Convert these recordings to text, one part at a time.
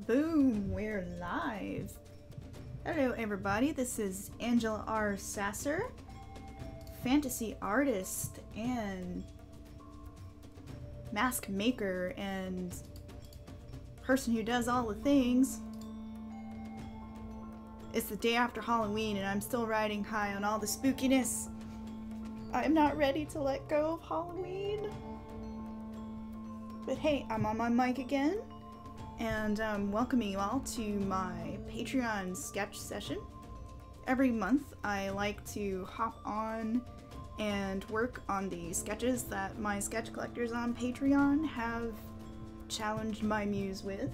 Boom, we're live. Hello everybody, this is Angela R. Sasser, fantasy artist and mask maker and person who does all the things. It's the day after Halloween and I'm still riding high on all the spookiness. I'm not ready to let go of Halloween. But hey, I'm on my mic again. And I'm welcoming you all to my Patreon sketch session. Every month I like to hop on and work on the sketches that my sketch collectors on Patreon have challenged my muse with.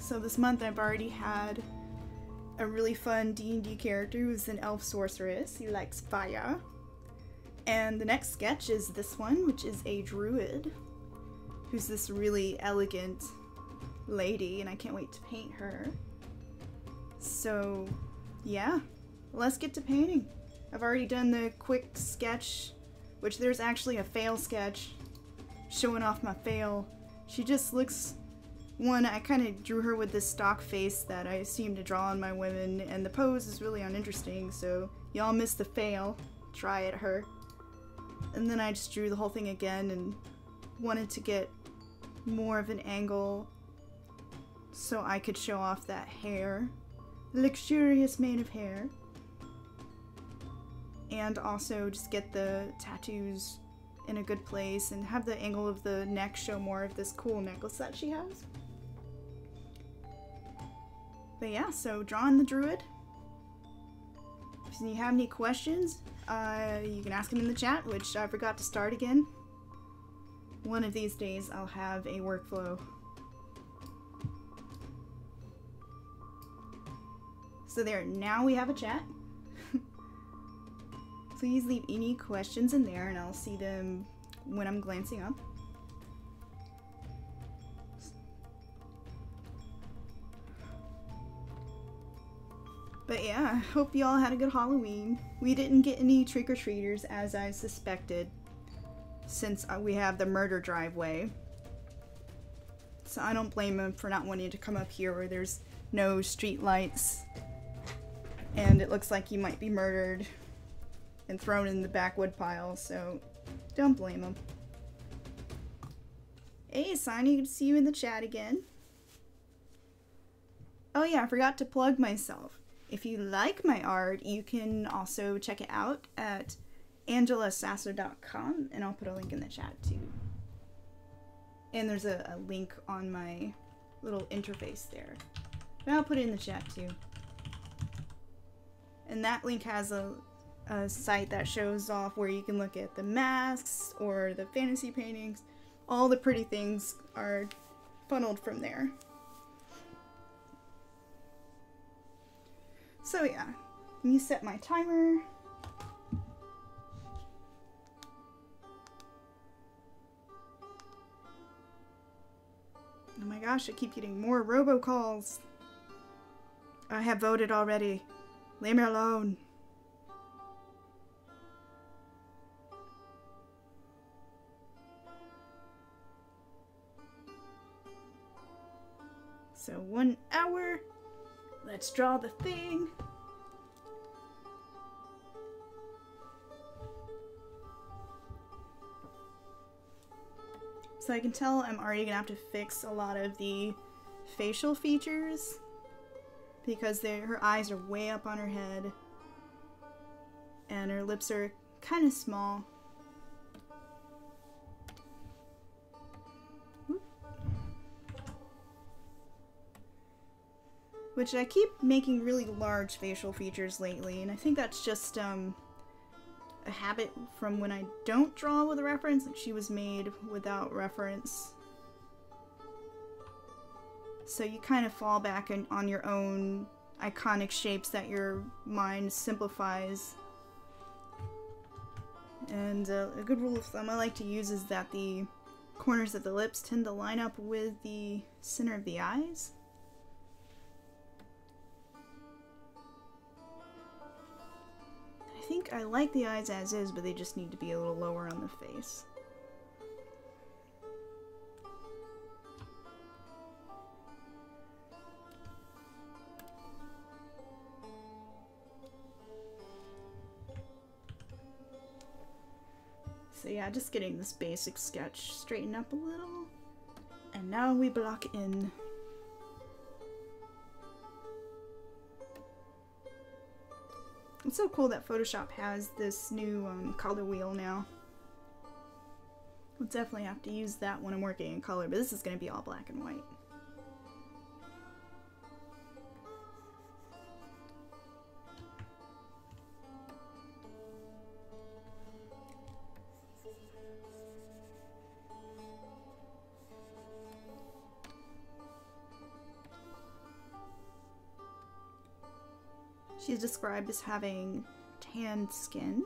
So this month I've already had a really fun D&D character who's an elf sorceress. He likes fire. And the next sketch is this one, which is a druid, who's this really elegant lady, and I can't wait to paint her. So yeah, let's get to painting. I've already done the quick sketch, which there's actually a fail sketch showing off my fail. She just looks, I kind of drew her with this stock face that I seem to draw on my women, and the pose is really uninteresting, so y'all missed the fail. Try at her. And then I just drew the whole thing again and wanted to get more of an angle so I could show off that hair. Luxurious mane of hair. And also just get the tattoos in a good place and have the angle of the neck show more of this cool necklace that she has. But yeah, so drawing the druid. If you have any questions, you can ask them in the chat, which I forgot to start again. One of these days I'll have a workflow. So there, now we have a chat. Please leave any questions in there and I'll see them when I'm glancing up. But yeah, I hope y'all had a good Halloween. We didn't get any trick-or-treaters as I suspected, since we have the murder driveway. So I don't blame them for not wanting to come up here where there's no street lights and it looks like you might be murdered and thrown in the backwood pile, so don't blame them. Hey Sonny, good to see you in the chat again. Oh yeah, I forgot to plug myself. If you like my art, you can also check it out at angelasasser.com, and I'll put a link in the chat too. And there's a link on my little interface there. But I'll put it in the chat too. And that link has a site that shows off where you can look at the masks or the fantasy paintings. All the pretty things are funneled from there. So yeah, let me set my timer. Oh my gosh, I keep getting more robocalls. I have voted already. Leave me alone. So 1 hour. Let's draw the thing. So I can tell I'm already gonna have to fix a lot of the facial features because her eyes are way up on her head and her lips are kind of small. Which I keep making really large facial features lately, and I think that's just a habit from when I don't draw with a reference, and she was made without reference. So you kind of fall back on your own iconic shapes that your mind simplifies. And a good rule of thumb I like to use is that the corners of the lips tend to line up with the center of the eyes. I think I like the eyes as is, but they just need to be a little lower on the face. So yeah, just getting this basic sketch straightened up a little. And now we block in. It's so cool that Photoshop has this new color wheel now. We'll definitely have to use that when I'm working in color, but this is going to be all black and white. She's described as having tanned skin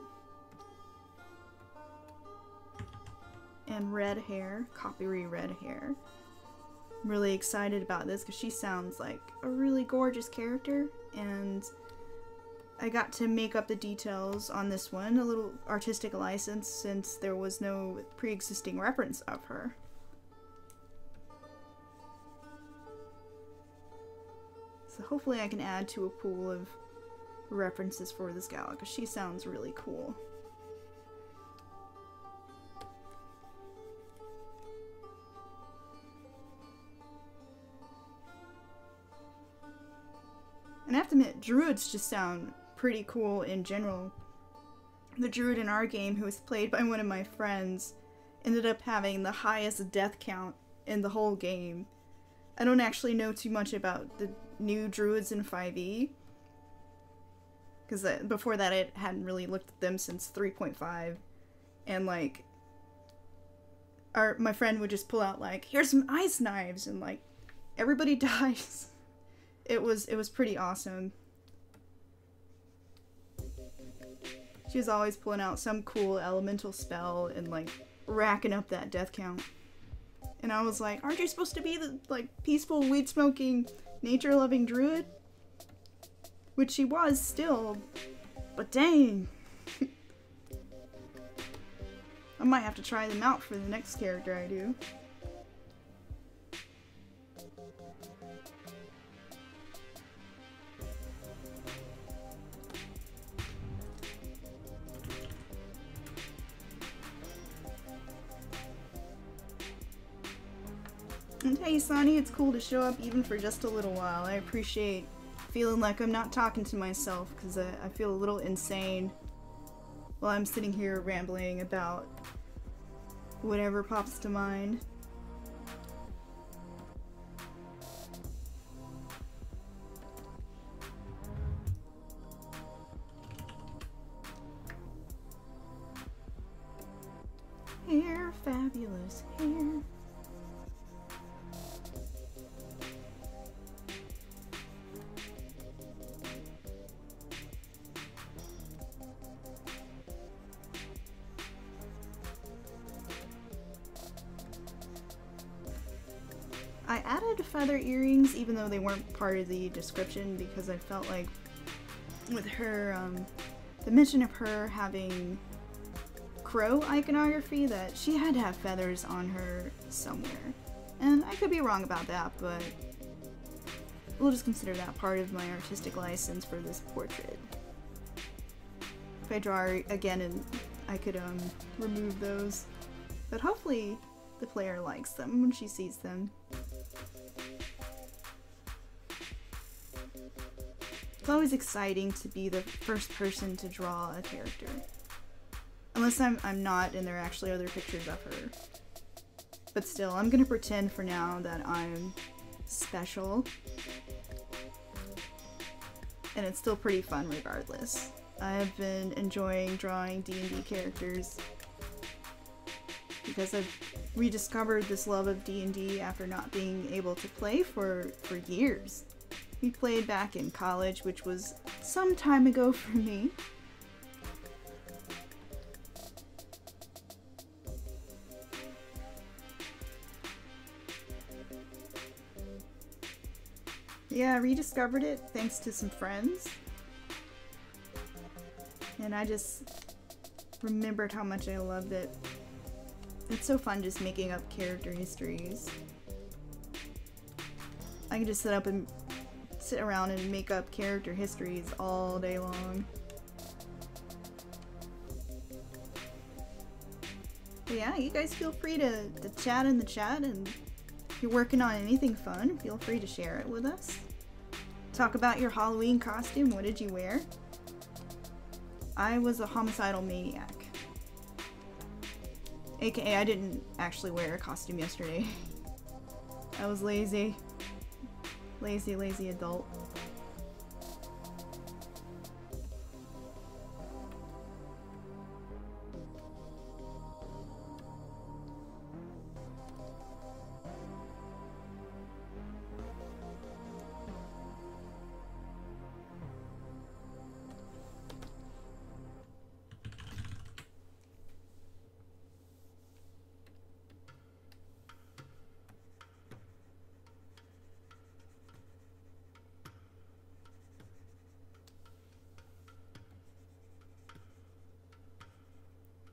and red hair, coppery red hair. I'm really excited about this because she sounds like a really gorgeous character, and I got to make up the details on this one, a little artistic license since there was no pre-existing reference of her. So hopefully I can add to a pool of references for this gal because she sounds really cool. And I have to admit, druids just sound pretty cool in general. The druid in our game, who was played by one of my friends, ended up having the highest death count in the whole game. I don't actually know too much about the new druids in 5e, because before that I hadn't really looked at them since 3.5, and like, my friend would just pull out like, here's some ice knives, and like, everybody dies. It was pretty awesome. She was always pulling out some cool elemental spell and like racking up that death count. And I was like, aren't you supposed to be the like peaceful, weed-smoking, nature-loving druid? Which she was still, but dang. I might have to try them out for the next character I do. And hey Sonny, it's cool to show up even for just a little while. I appreciate feeling like I'm not talking to myself, because I feel a little insane while I'm sitting here rambling about whatever pops to mind. Hair, fabulous hair. I added feather earrings even though they weren't part of the description, because I felt like with her, the mention of her having crow iconography, that she had to have feathers on her somewhere. And I could be wrong about that, but we'll just consider that part of my artistic license for this portrait. If I draw again, and I could remove those. But hopefully the player likes them when she sees them. It's always exciting to be the first person to draw a character. Unless I'm not and there are actually other pictures of her. But still, I'm gonna pretend for now that I'm special. And it's still pretty fun regardless. I've been enjoying drawing D&D characters because I've rediscovered this love of D&D after not being able to play for years. We played back in college, which was some time ago for me. Yeah, I rediscovered it thanks to some friends. And I just remembered how much I loved it. It's so fun just making up character histories. I can just sit around and make up character histories all day long. But yeah, you guys feel free to chat in the chat, and if you're working on anything fun, feel free to share it with us. Talk about your Halloween costume. What did you wear? I was a homicidal maniac. AKA, I didn't actually wear a costume yesterday. I was lazy. Lazy adult.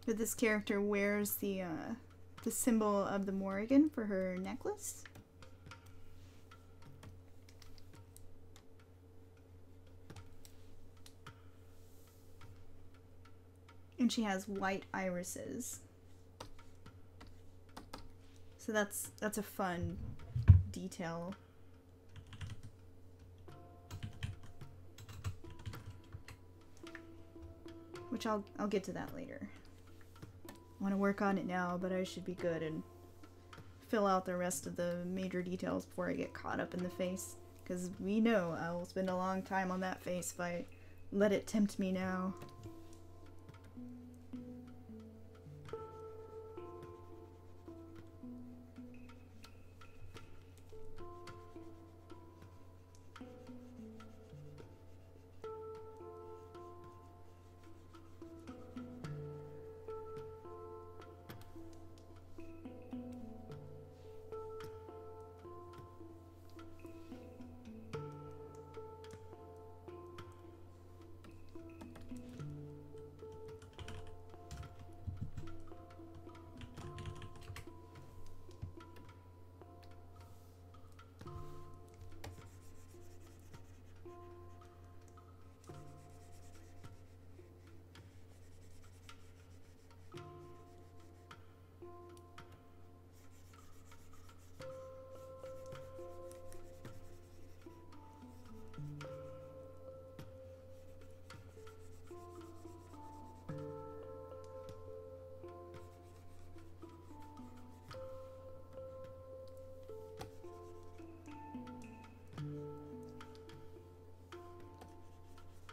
But this character wears the symbol of the Morrigan for her necklace. And she has white irises. So that's a fun detail. Which I'll get to that later. I want to work on it now, but I should be good and fill out the rest of the major details before I get caught up in the face. Because we know I will spend a long time on that face if I let it tempt me now.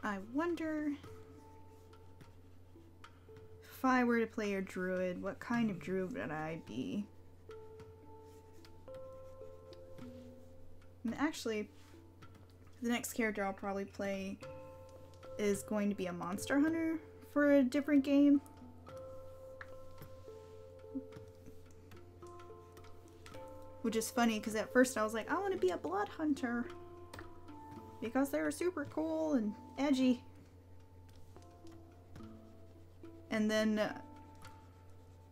I wonder if I were to play a druid, what kind of druid would I be? And actually, the next character I'll probably play is going to be a monster hunter for a different game. Which is funny because at first I was like, I want to be a blood hunter. Because they're super cool and edgy. And then,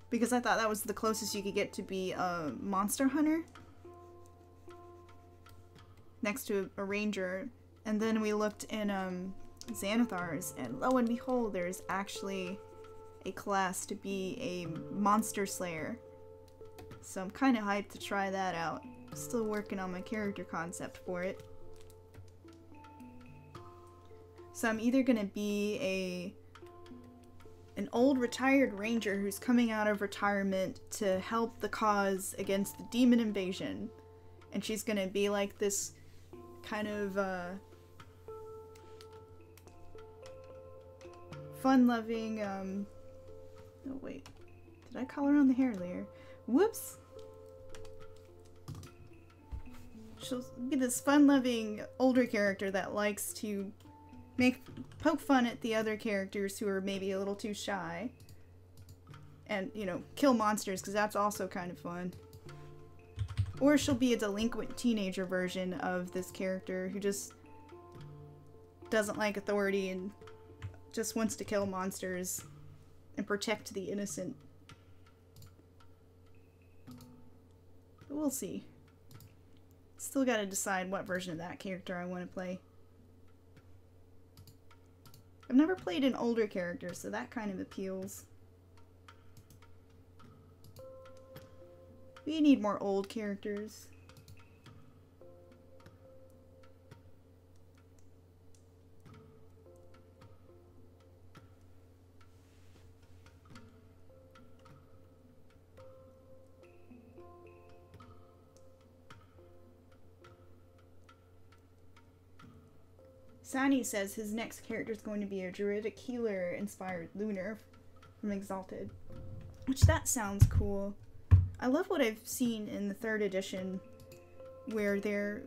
because I thought that was the closest you could get to be a monster hunter. Next to a ranger. And then we looked in Xanathar's, and lo and behold, there's actually a class to be a monster slayer. So I'm kind of hyped to try that out. Still working on my character concept for it. So I'm either gonna be an old retired ranger who's coming out of retirement to help the cause against the demon invasion, and she's gonna be like this kind of fun-loving oh wait, did I color on the hair layer? Whoops. She'll be this fun-loving older character that likes to poke fun at the other characters who are maybe a little too shy. And, you know, kill monsters, because that's also kind of fun. Or she'll be a delinquent teenager version of this character who just doesn't like authority and just wants to kill monsters and protect the innocent. But we'll see. Still gotta decide what version of that character I want to play. I've never played an older character, so that kind of appeals. We need more old characters. Sani says his next character is going to be a Druidic healer inspired Lunar from Exalted. Which, that sounds cool. I love what I've seen in the 3rd edition, where they're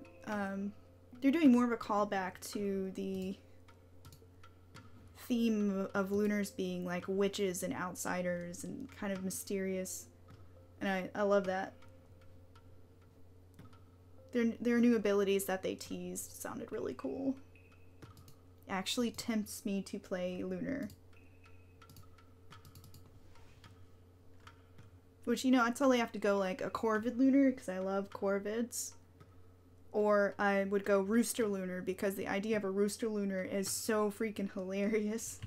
doing more of a callback to the theme of Lunars being like witches and outsiders and kind of mysterious. And I love that. Their new abilities that they teased sounded really cool. Actually tempts me to play Lunar. Which, you know, I'd totally have to go like a Corvid Lunar because I love Corvids. Or I would go Rooster Lunar because the idea of a Rooster Lunar is so freaking hilarious.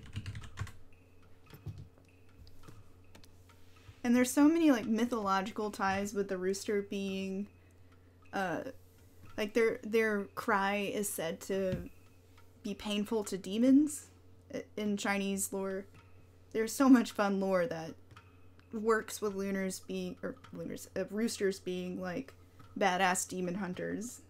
And there's so many like mythological ties with the rooster being like their cry is said to be painful to demons in Chinese lore. There's so much fun lore that works with Lunars being, or Lunars, roosters being like badass demon hunters.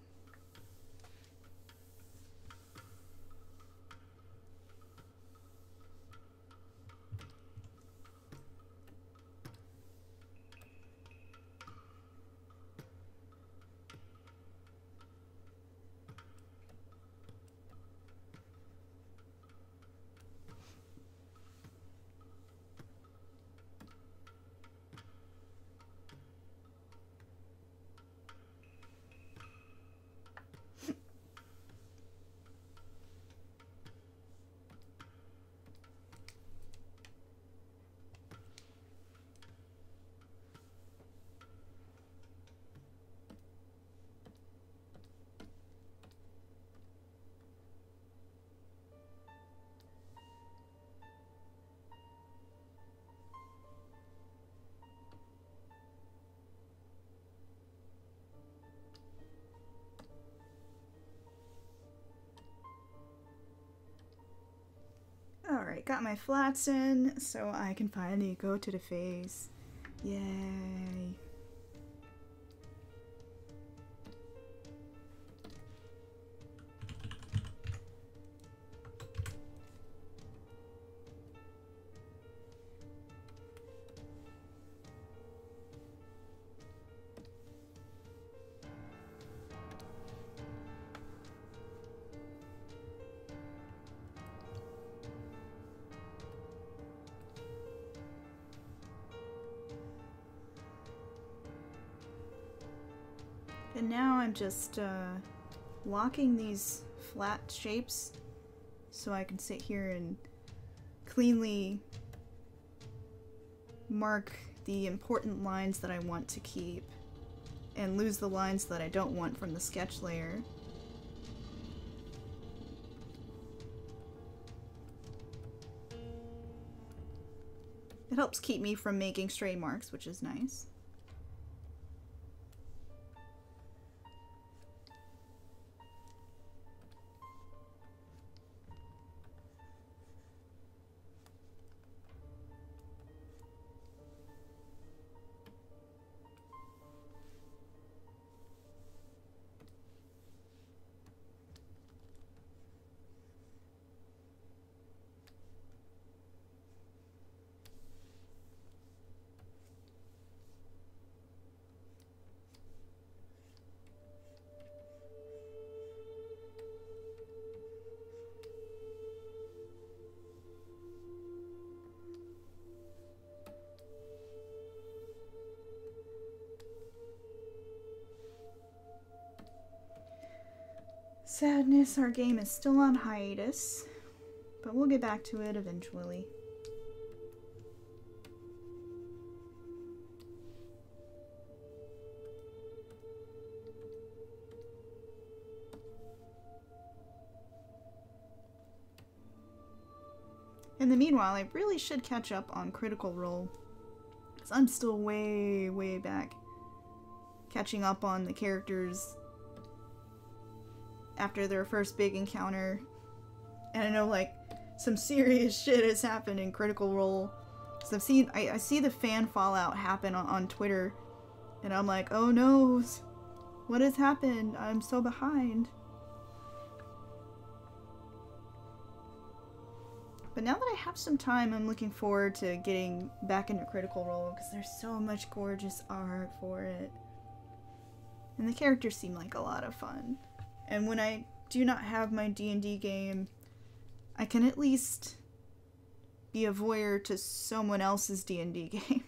Alright, got my flats in, so I can finally go to the phase. Yay. And now I'm just locking these flat shapes so I can sit here and cleanly mark the important lines that I want to keep and lose the lines that I don't want from the sketch layer. It helps keep me from making stray marks, which is nice. Sadness, our game is still on hiatus, but we'll get back to it eventually. In the meanwhile, I really should catch up on Critical Role, because I'm still way back. catching up on the characters after their first big encounter. And I know, like, some serious shit has happened in Critical Role. So I see the fan fallout happen on Twitter, and I'm like, oh no, what has happened? I'm so behind. But now that I have some time, I'm looking forward to getting back into Critical Role, because there's so much gorgeous art for it. And the characters seem like a lot of fun. And when I do not have my D&D game, I can at least be a voyeur to someone else's D&D game.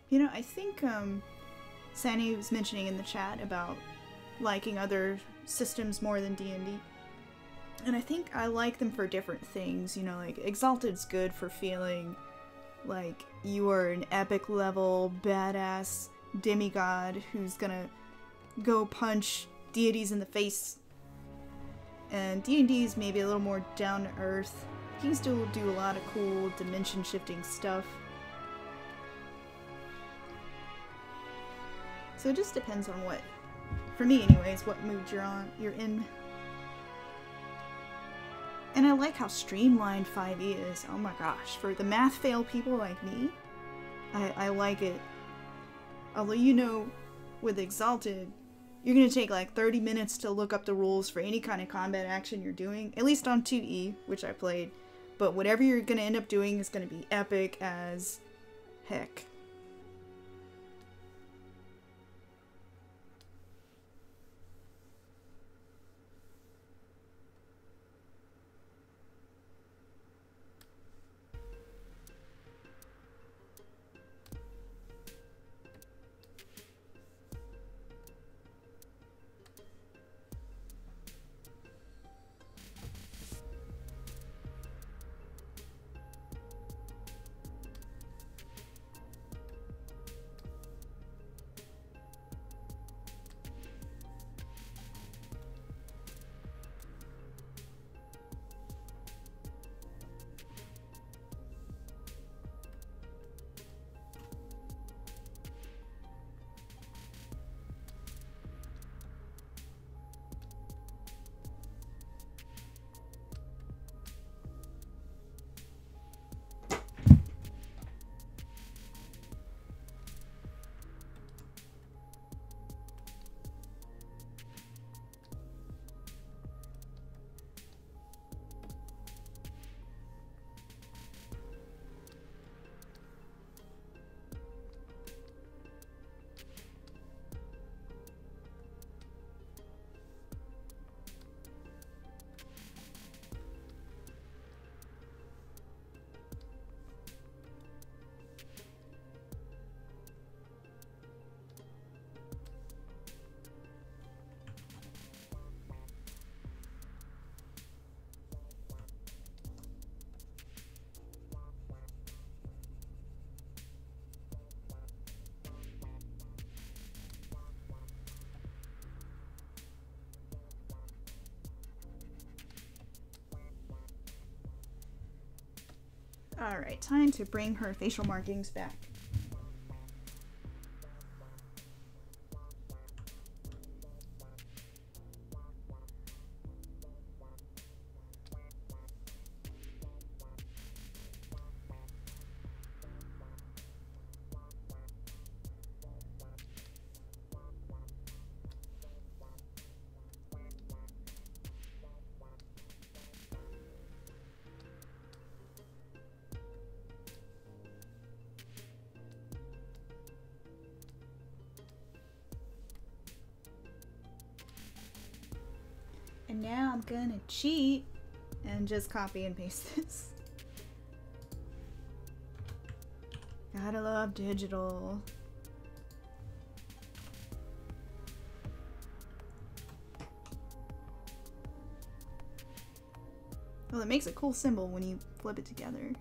You know, I think Sani was mentioning in the chat about liking other systems more than D&D. And I think I like them for different things. You know, like, Exalted's good for feeling like you are an epic level, badass demigod who's gonna go punch deities in the face. And D&D is maybe a little more down to earth. You can still do a lot of cool dimension shifting stuff. So it just depends on what, for me anyways, what mood you're in. And I like how streamlined 5e is. Oh my gosh, for the math fail people like me, I like it. Although, you know, with Exalted, you're gonna take like 30 minutes to look up the rules for any kind of combat action you're doing, at least on 2e, which I played. But whatever you're gonna end up doing is gonna be epic as heck. Alright, time to bring her facial markings back. And now I'm gonna cheat and just copy and paste this. Gotta love digital. Well, it makes a cool symbol when you flip it together.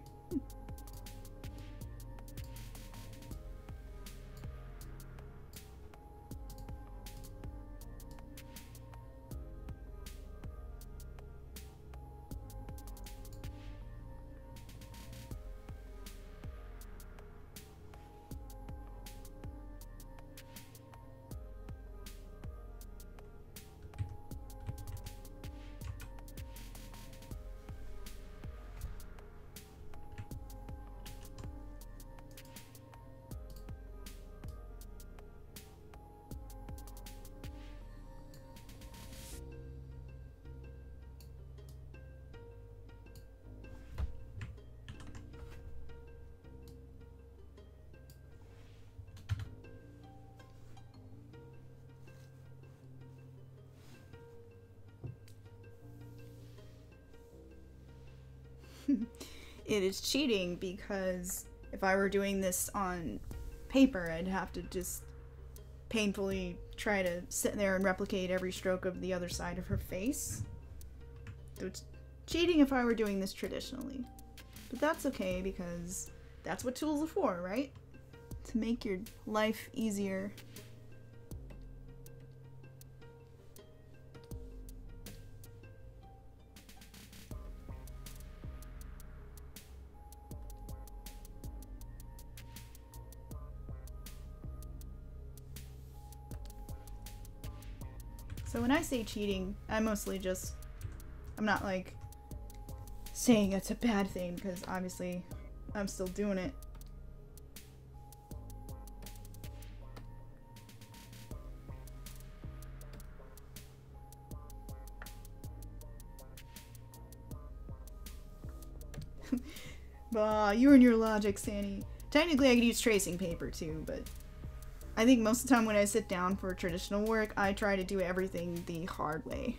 It is cheating because if I were doing this on paper, I'd have to just painfully try to sit there and replicate every stroke of the other side of her face. So it's cheating if I were doing this traditionally. But that's okay because that's what tools are for, right? To make your life easier. So when I say cheating, I'm not like saying it's a bad thing because obviously I'm still doing it. Bah, you and your logic, Sandy. Technically I could use tracing paper too, but I think most of the time when I sit down for traditional work, I try to do everything the hard way.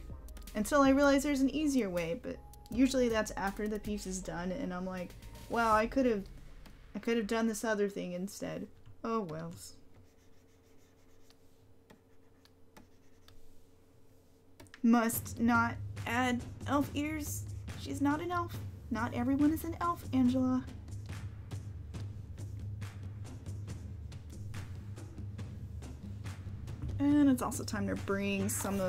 Until I realize there's an easier way, but usually that's after the piece is done and I'm like, wow, I could have done this other thing instead. Oh wells. Must not add elf ears. She's not an elf. Not everyone is an elf, Angela. And it's also time to bring some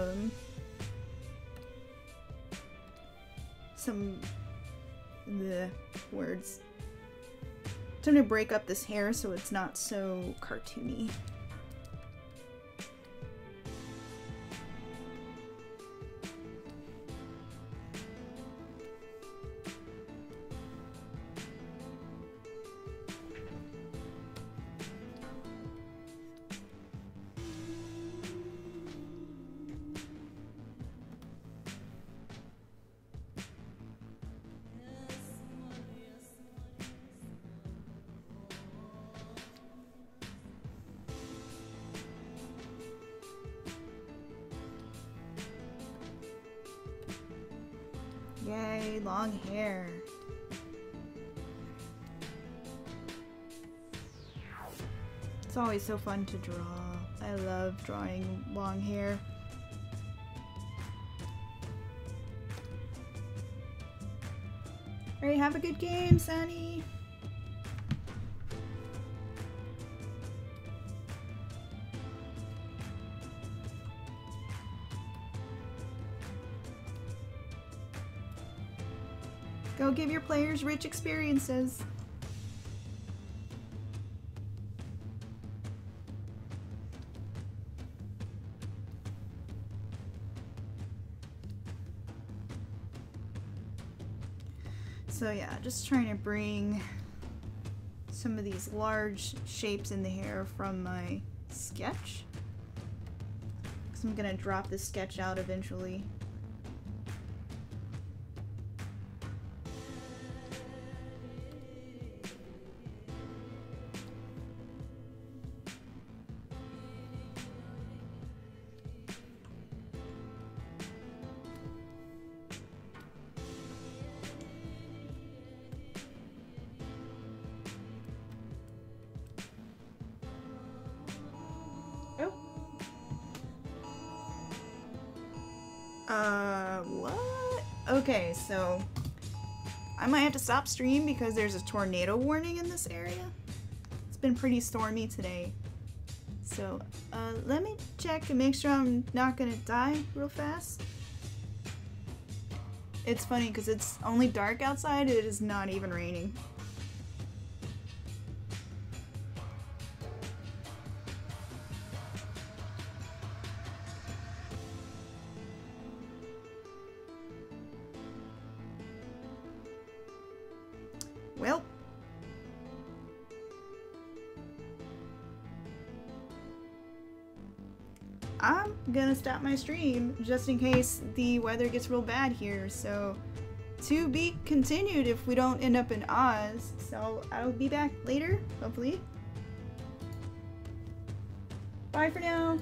words. Time to break up this hair so it's not so cartoony. Yay, long hair. It's always so fun to draw. I love drawing long hair. Alright, have a good game, Sunny. Go give your players rich experiences. So yeah, just trying to bring some of these large shapes in the hair from my sketch. Because I'm gonna drop this sketch out eventually. What? Okay, so I might have to stop stream because there's a tornado warning in this area. It's been pretty stormy today. So, let me check and make sure I'm not gonna die real fast. It's funny because it's only dark outside, it is not even raining. Well, I'm gonna stop my stream just in case the weather gets real bad here, so to be continued if we don't end up in Oz. So I'll be back later, hopefully. Bye for now.